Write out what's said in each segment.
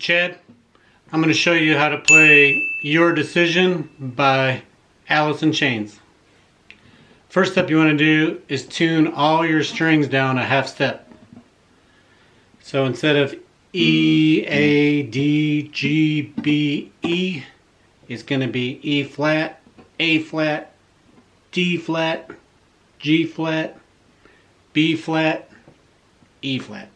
Chad. I'm going to show you how to play Your Decision by Alice in Chains. First step you want to do is tune all your strings down a half step. So instead of E, A, D, G, B, E, it's going to be E flat, A flat, D flat, G flat, B flat, E flat.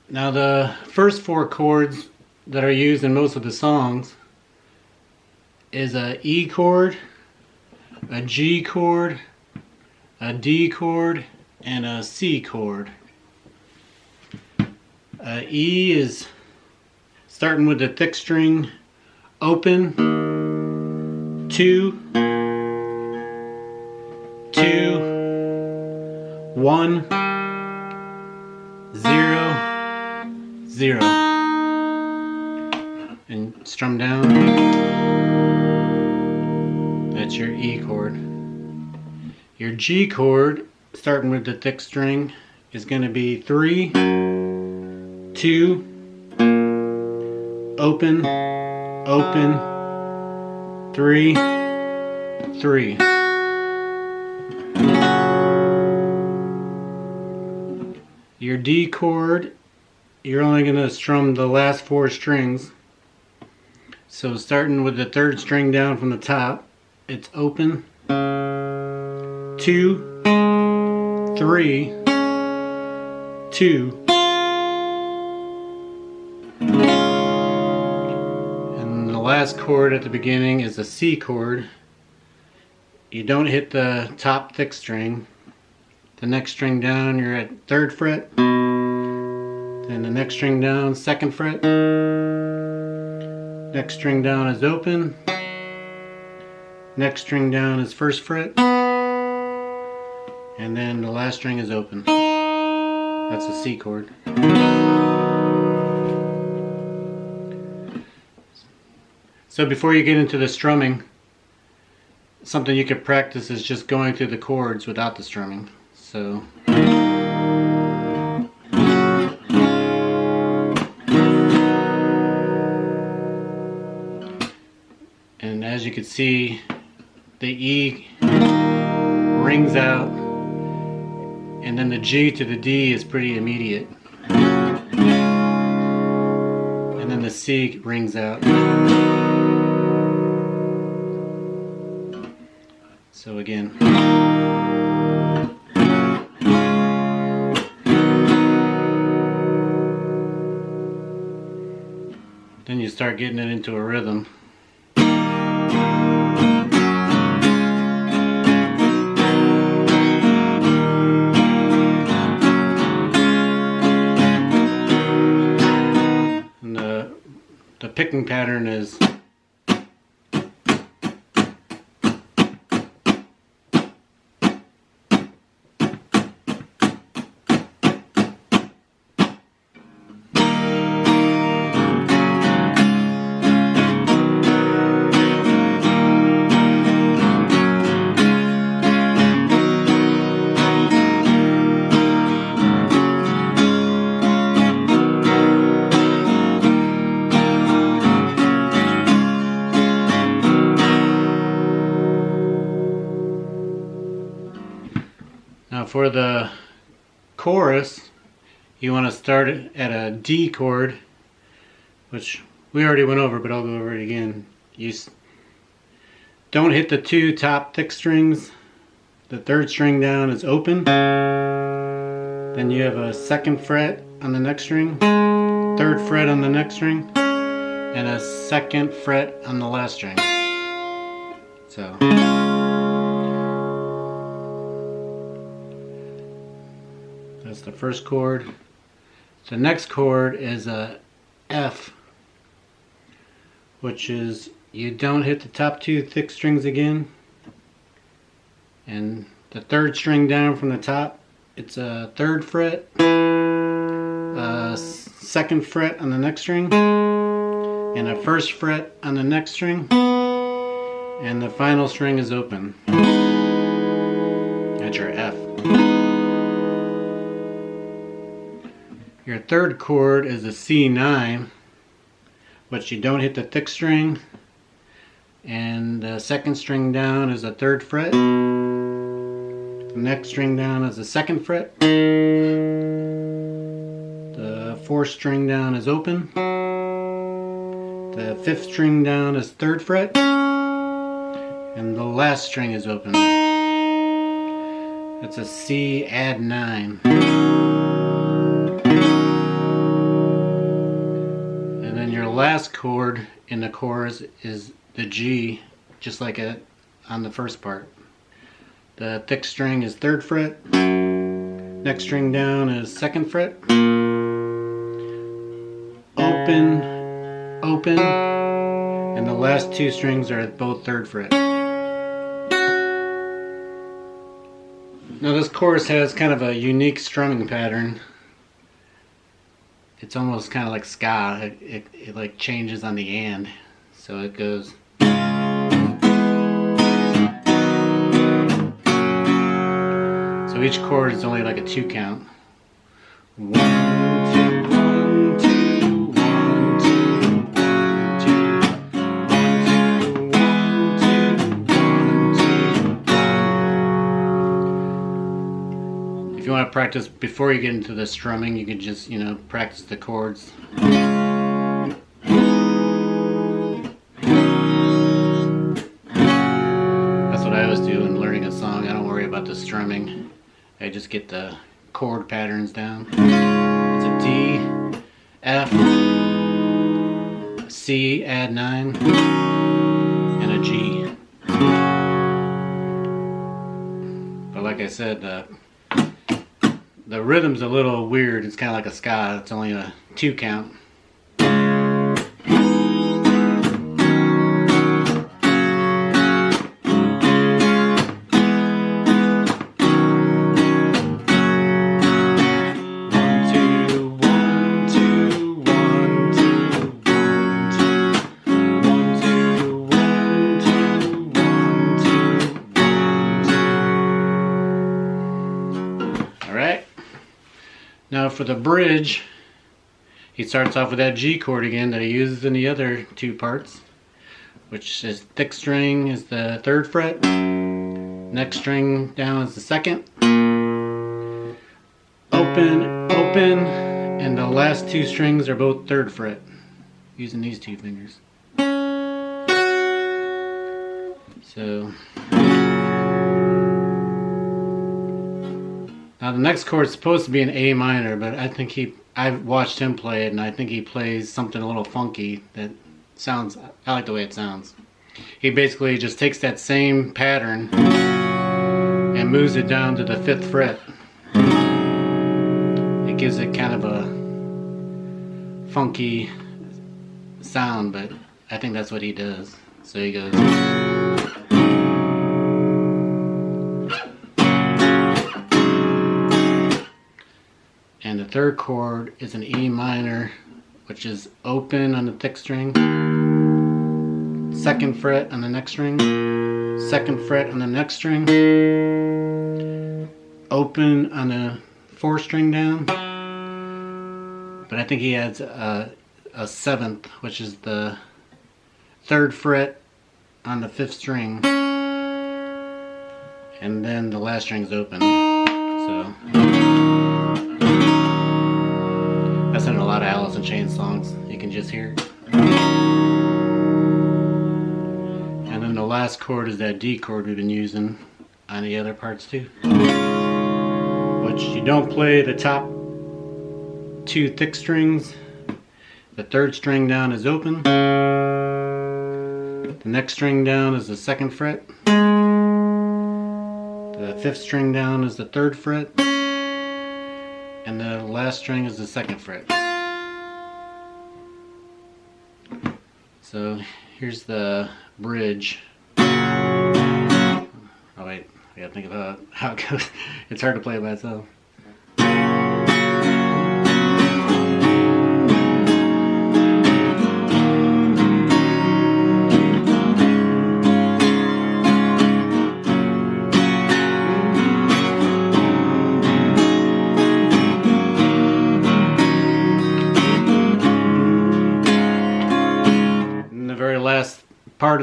Now the first four chords that are used in most of the songs is a E chord, a G chord, a D chord, and a C chord. E is starting with the thick string open, 2, 2, 1, 0, 0, and strum down. That's your E chord. Your G chord, starting with the thick string, is going to be 3, 2, open, open, 3, 3. Your D chord, you're only going to strum the last 4 strings. So starting with the third string down from the top, it's open, 2, 3, 2, and the last chord at the beginning is a C chord. You don't hit the top thick string. The next string down, you're at 3rd fret. Then the next string down, 2nd fret. Next string down is open. Next string down is 1st fret. And then the last string is open. That's a C chord. So before you get into the strumming, something you could practice is just going through the chords without the strumming. So and as you can see, the E rings out, and then the G to the D is pretty immediate, and then the C rings out. So again, then you start getting it into a rhythm. And the picking pattern is for the chorus, you want to start at a D chord, which we already went over, but I'll go over it again. You don't hit the 2 top thick strings. The 3rd string down is open. Then you have a 2nd fret on the next string, 3rd fret on the next string, and a 2nd fret on the last string. So that's the first chord. The next chord is a F, which is you don't hit the top 2 thick strings again, and the 3rd string down from the top, it's a 3rd fret, a 2nd fret on the next string, and a 1st fret on the next string, and the final string is open. That's your F. Your third chord is a C9, but you don't hit the thick string, and the second string down is a 3rd fret. The next string down is the 2nd fret. The 4th string down is open. The 5th string down is 3rd fret, and the last string is open. That's a C add 9. And then your last chord in the chorus is the G, just like on the first part. The thick string is 3rd fret. Next string down is 2nd fret. Open, open, and the last 2 strings are both 3rd fret. Now this chorus has kind of a unique strumming pattern. It's almost kind of like ska. It like changes on the and. So it goes. So each chord is only like a 2 count. 1, 2, 1, 2, 1, 2, 1, 2, 1, 2, 1, 2, 1, 2. If you want to practice before you get into the strumming, you can just, practice the chords. That's what I always do when learning a song. I don't worry about the strumming. I just get the chord patterns down. It's a D, F, C add 9, and a G. But like I said, the rhythm's a little weird. It's kind of like a ska. It's only a 2 count. Now for the bridge, he starts off with that G chord again that he uses in the other 2 parts, which is thick string is the 3rd fret, next string down is the 2nd, open, open, and the last 2 strings are both 3rd fret, using these 2 fingers. So now the next chord is supposed to be an A minor, but I've watched him play it, and I think he plays something a little funky that sounds, I like the way it sounds. He basically just takes that same pattern and moves it down to the 5th fret. It gives it kind of a funky sound, but I think that's what he does. So he goes. And the 3rd chord is an E minor, which is open on the thick string, 2nd fret on the next string, 2nd fret on the next string, open on the 4th string down, but I think he adds a 7th, which is the 3rd fret on the 5th string, and then the last string is open. So that's in a lot of Alice in Chains songs. You can just hear it. And then the last chord is that D chord we've been using on the other parts too. Which you don't play the top 2 thick strings. The 3rd string down is open. The next string down is the 2nd fret. The 5th string down is the 3rd fret. And the last string is the 2nd fret. So here's the bridge. Oh wait, I gotta think about how it goes. It's hard to play by itself.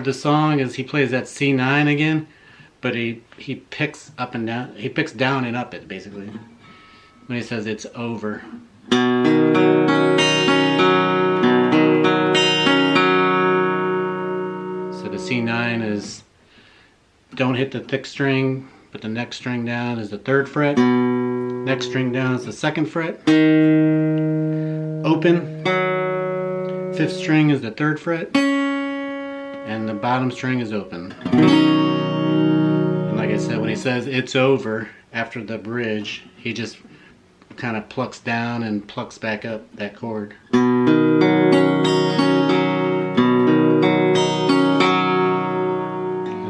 of the song is he plays that C9 again, but he picks up and down. He picks down and up it basically when he says it's over. So the C9 is don't hit the thick string, but the next string down is the 3rd fret. Next string down is the 2nd fret. Open. 5th string is the 3rd fret. And the bottom string is open. And like I said, when he says it's over after the bridge, he just kind of plucks down and plucks back up that chord. And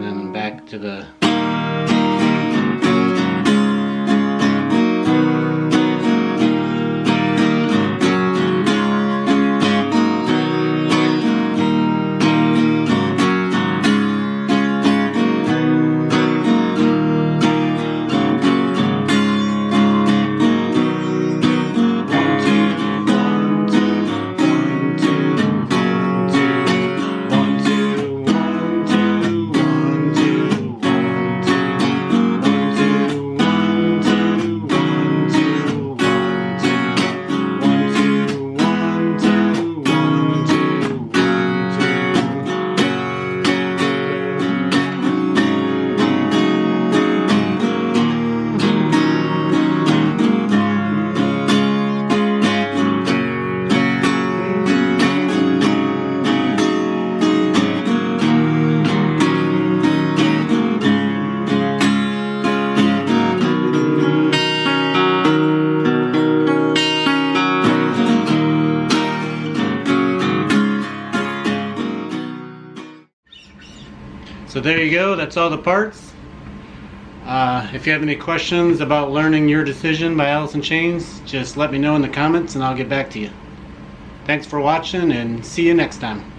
then back to the So there you go, that's all the parts. If you have any questions about learning Your Decision by Alice in Chains, just let me know in the comments and I'll get back to you. Thanks for watching and see you next time.